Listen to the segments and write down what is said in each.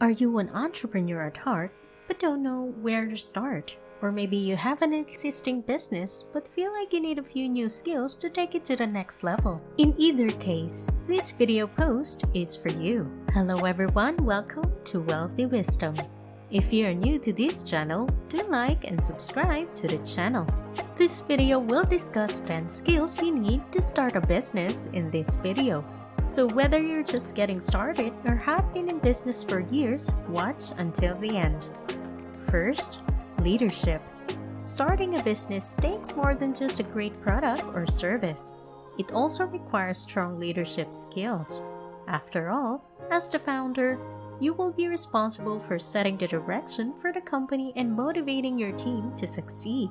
Are you an entrepreneur at heart but don't know where to start? Or maybe you have an existing business but feel like you need a few new skills to take it to the next level. In either case, this video post is for you. Hello everyone, welcome to Wealthy Wisdom. If you are new to this channel, do like and subscribe to the channel. This video will discuss 10 skills you need to start a business in this video. So whether you're just getting started or have been in business for years, watch until the end. First, leadership. Starting a business takes more than just a great product or service. It also requires strong leadership skills. After all, as the founder, you will be responsible for setting the direction for the company and motivating your team to succeed.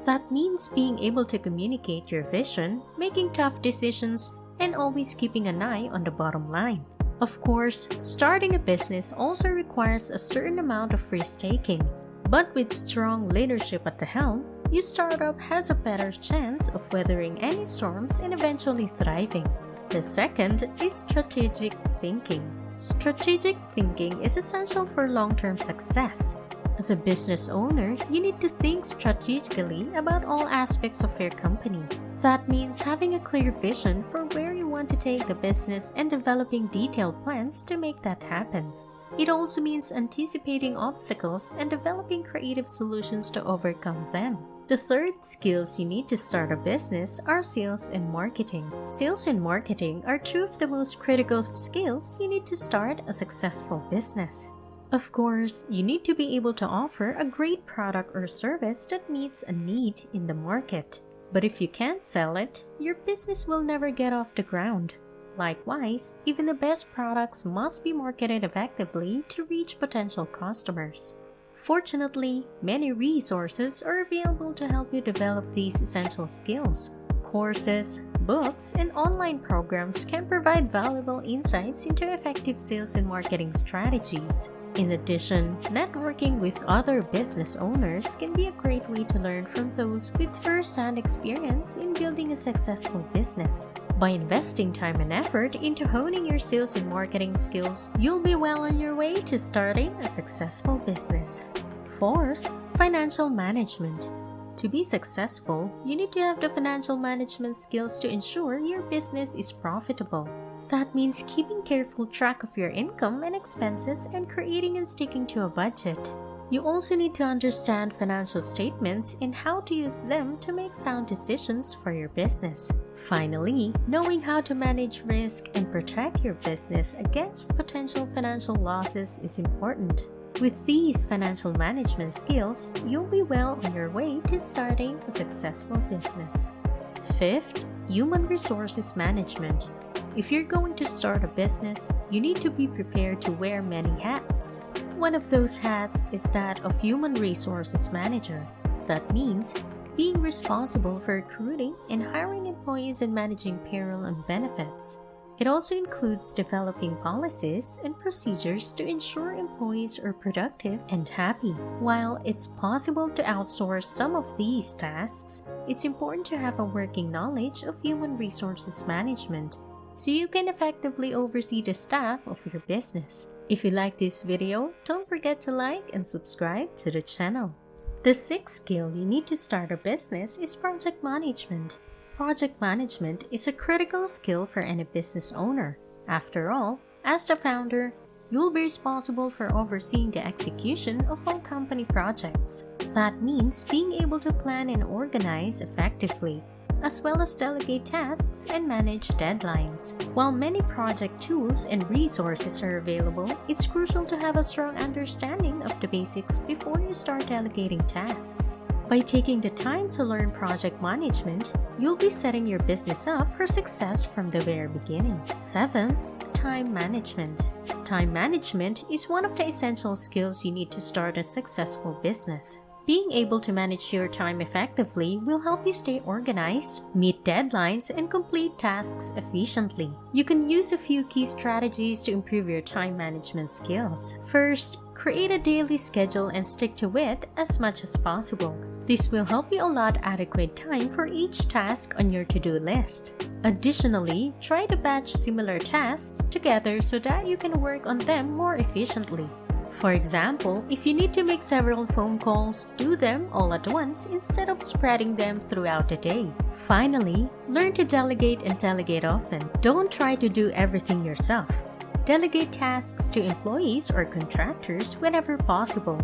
That means being able to communicate your vision, making tough decisions, and always keeping an eye on the bottom line. Of course, starting a business also requires a certain amount of risk-taking, but with strong leadership at the helm, your startup has a better chance of weathering any storms and eventually thriving. The second is strategic thinking. Strategic thinking is essential for long-term success. As a business owner, you need to think strategically about all aspects of your company. That means having a clear vision for where you want to take the business and developing detailed plans to make that happen. It also means anticipating obstacles and developing creative solutions to overcome them. The third skills you need to start a business are sales and marketing. Sales and marketing are two of the most critical skills you need to start a successful business. Of course, you need to be able to offer a great product or service that meets a need in the market. But if you can't sell it, your business will never get off the ground. Likewise, even the best products must be marketed effectively to reach potential customers. Fortunately, many resources are available to help you develop these essential skills. Courses, books, and online programs can provide valuable insights into effective sales and marketing strategies. In addition, networking with other business owners can be a great way to learn from those with first-hand experience in building a successful business. By investing time and effort into honing your sales and marketing skills, you'll be well on your way to starting a successful business. Fourth, financial management. To be successful, you need to have the financial management skills to ensure your business is profitable. That means keeping careful track of your income and expenses and creating and sticking to a budget. You also need to understand financial statements and how to use them to make sound decisions for your business. Finally, knowing how to manage risk and protect your business against potential financial losses is important. With these financial management skills, you'll be well on your way to starting a successful business. Fifth, human resources management. If you're going to start a business, you need to be prepared to wear many hats. One of those hats is that of human resources manager. That means being responsible for recruiting and hiring employees and managing payroll and benefits. It also includes developing policies and procedures to ensure employees are productive and happy. While it's possible to outsource some of these tasks, it's important to have a working knowledge of human resources management so you can effectively oversee the staff of your business. If you like this video, don't forget to like and subscribe to the channel. The sixth skill you need to start a business is project management. Project management is a critical skill for any business owner. After all, as the founder, you'll be responsible for overseeing the execution of all company projects. That means being able to plan and organize effectively, as well as delegate tasks and manage deadlines. While many project tools and resources are available, it's crucial to have a strong understanding of the basics before you start delegating tasks. By taking the time to learn project management, you'll be setting your business up for success from the very beginning. Seventh, time management. Time management is one of the essential skills you need to start a successful business. Being able to manage your time effectively will help you stay organized, meet deadlines, and complete tasks efficiently. You can use a few key strategies to improve your time management skills. First, create a daily schedule and stick to it as much as possible. This will help you allot adequate time for each task on your to-do list. Additionally, try to batch similar tasks together so that you can work on them more efficiently. For example, if you need to make several phone calls, do them all at once instead of spreading them throughout the day. Finally, learn to delegate and delegate often. Don't try to do everything yourself. Delegate tasks to employees or contractors whenever possible.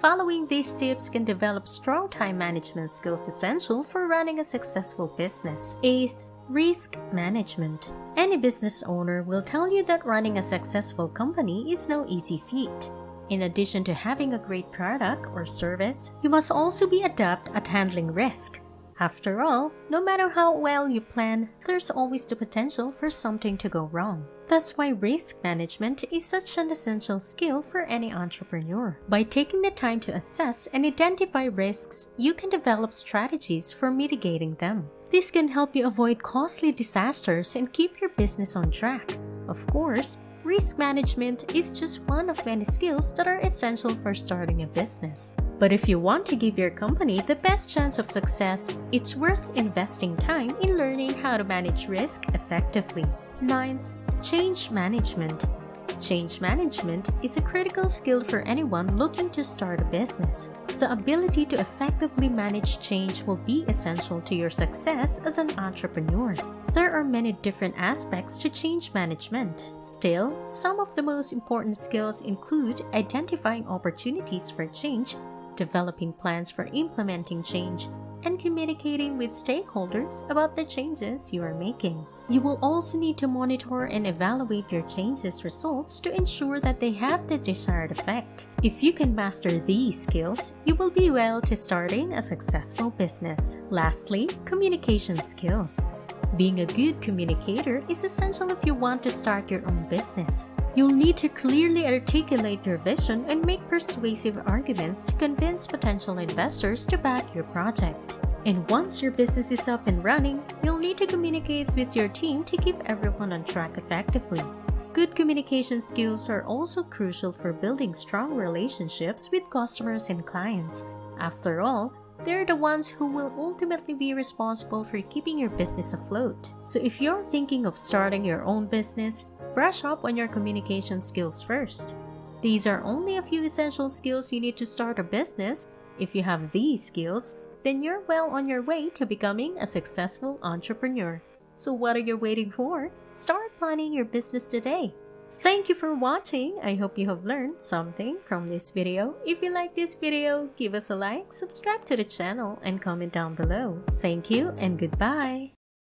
Following these tips can develop strong time management skills essential for running a successful business. 8th, risk management. Any business owner will tell you that running a successful company is no easy feat. In addition to having a great product or service, you must also be adept at handling risk. After all, no matter how well you plan, there's always the potential for something to go wrong. That's why risk management is such an essential skill for any entrepreneur. By taking the time to assess and identify risks, you can develop strategies for mitigating them. This can help you avoid costly disasters and keep your business on track. Of course, risk management is just one of many skills that are essential for starting a business. But if you want to give your company the best chance of success, it's worth investing time in learning how to manage risk effectively. 9th, change management. Change management is a critical skill for anyone looking to start a business. The ability to effectively manage change will be essential to your success as an entrepreneur. There are many different aspects to change management. Still, some of the most important skills include identifying opportunities for change, developing plans for implementing change, and communicating with stakeholders about the changes you are making. You will also need to monitor and evaluate your changes' results to ensure that they have the desired effect. If you can master these skills, you will be well to starting a successful business. Lastly, communication skills. Being a good communicator is essential if you want to start your own business. You'll need to clearly articulate your vision and make persuasive arguments to convince potential investors to back your project. And once your business is up and running, you'll need to communicate with your team to keep everyone on track effectively. Good communication skills are also crucial for building strong relationships with customers and clients. After all, they're the ones who will ultimately be responsible for keeping your business afloat. So if you're thinking of starting your own business, brush up on your communication skills first. These are only a few essential skills you need to start a business. If you have these skills, then you're well on your way to becoming a successful entrepreneur. So what are you waiting for? Start planning your business today. Thank you for watching. I hope you have learned something from this video. If you like this video, give us a like, subscribe to the channel, and comment down below. Thank you and goodbye.